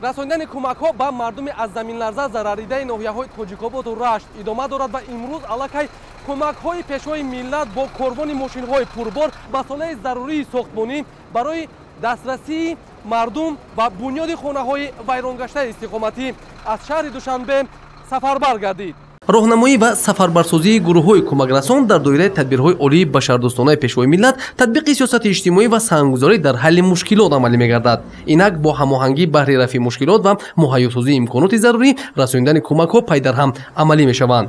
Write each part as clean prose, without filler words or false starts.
расонидани кӯмакҳо ба мардуми аз заминларза зараридаи ноҳияҳои Тоҷикободу Рашт идома дорад ва имрӯз аллакай кӯмакҳои пешвои миллат бо корбони мошинҳои пурбор масъолаи зарурии сохтмонӣ барои дастрасии мардум ва бунёди хонаҳои вайронгаштаи истиқоматӣ аз шаҳри Душанбе сафарбар гардид. роҳнамоӣ ва сафарбарсозии гурӯҳҳои кӯмакрасон дар доираи тадбирҳои олии башардӯстонаи пешвои миллат татбиқи сиёсати иҷтимоӣ ва саҳмгузорӣ дар ҳалли мушкилот амалӣ мегардад. Инак бо ҳамоҳангӣ баҳри рафъи мушкилот ва муҳайёсозии имконоти зарурӣ расонидани кӯмакҳо пайдарҳам амалӣ мешаванд.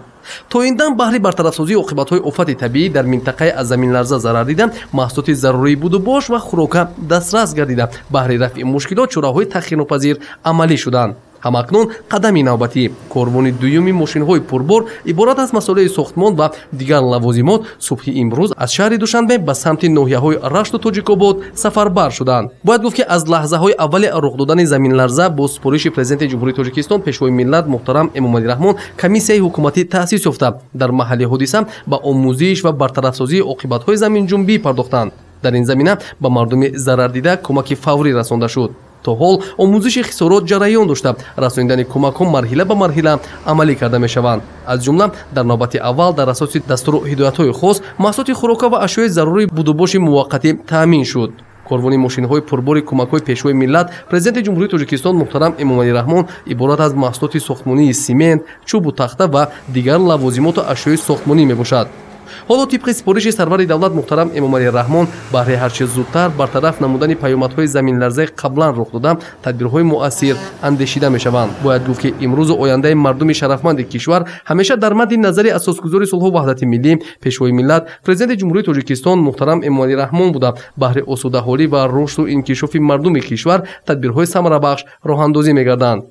то ин дам баҳри бартарафсозии оқибатҳои офати табиӣ дар минтақаи аз заминларза зарар дида маҳсулоти зарурии будубош ва хӯрока дастрас гардида баҳри рафъи мушкилот чораҳои тахирнопазир амалӣ шуданд. ҳамакнун қадами навбатӣ корбони дуюми мошинҳои пурбор иборат аз масъолаи сохтмон ва дигар лавозимот субҳи имрӯз аз шаҳри Душанбе ба самти ноҳияҳои Рашту Тоҷикобод сафарбар шуданд. бояд гуфт ки аз лаҳзаҳои аввали рух додани заминларза бо супориши президенти ҷумҳурии Тоҷикистон пешвои миллат муҳтарам Эмомалӣ Раҳмон комиссияи ҳукуматӣ таъсис ёфта дар маҳалли ҳодиса ба омӯзиш ва бартарафсозии оқибатҳои заминҷунбӣ пардохтанд. дар ин замина ба мардуми зарардида кӯмаки фаврӣ расонда шуд. то ҳол омӯзиши хисорот ҷараён дошта расонидани кӯмакҳо марҳила ба марҳила амалӣ карда мешаванд. аз ҷумла дар навбати аввал дар асоси дастуру ҳидоятҳои хос маҳсулоти хӯрока ва ашёи зарурии будубоши муваққатӣ таъмин шуд. корбони мошинҳои пурбори кӯмакҳои пешвои миллат президенти ҷумҳурии Тоҷикистон муҳтарам Эмомалӣ Раҳмон иборат аз маҳсулоти сохтмонии симент, чӯбу тахта ва дигар лавозимоту ашёи сохтмонӣ мебошад. ҳоло тибқи сипориши сарвари давлат муҳтарам Эмомалӣ Раҳмон баҳри ҳарчи зудтар бартараф намудани паёмадҳои заминларзаи қаблан рух дода тадбирҳои муассир андешида мешаванд. бояд гуфт ки имрӯзу ояндаи мардуми шарафманди кишвар ҳамеша дар мадди назари асосгузори сулҳу ваҳдати миллӣ пешвои миллат президенти ҷумҳурии Тоҷикистон муҳтарам Эмомалӣ Раҳмон буда баҳри осудаҳолӣ ва рушду инкишофи мардуми кишвар тадбирҳои самарабахш роҳандозӣ мегарданд.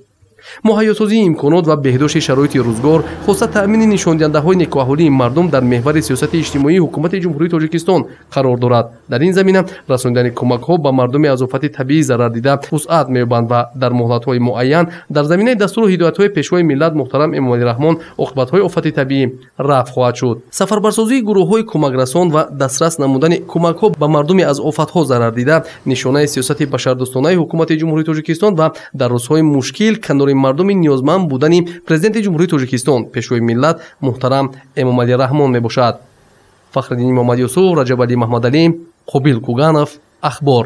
муҳайёсозии имконот ва беҳдошти шароити рӯзгор хоста таъмини нишондиҳандаҳои некуаҳолии мардум дар меҳвари сиёсати иҷтимоии ҳукумати ҷумҳурии Тоҷикистон қарор дорад. дар ин замина расонидани кӯмакҳо ба мардуми аз офати табиӣ зарардида вусъат меёбанд ва дар муҳлатҳои муайян дар заминаи дастуру ҳидоятҳои пешвои миллат муҳтарам Эмомалӣ Раҳмон оқибатҳои офати табиӣ рафъ хоҳад шуд. сафарбарсозии гурӯҳҳои кӯмакрасон ва дастрас намудани кӯмакҳо ба мардуми аз офатҳо зарардида нишонаи сиёсати башардӯстонаи ҳукумати ҷумҳурии Тоҷикистон ва дар рӯзҳои мушкил канори мардуми ниёзманд будани президенти ҷумҳурии Тоҷикистон пешвои миллат муҳтарам Эмомалӣ Раҳмон мебошад. Фахриддин Муҳаммадюсуф, Раҷабалӣ Маҳмадалӣ, Қобил Кӯганов, Ахбор.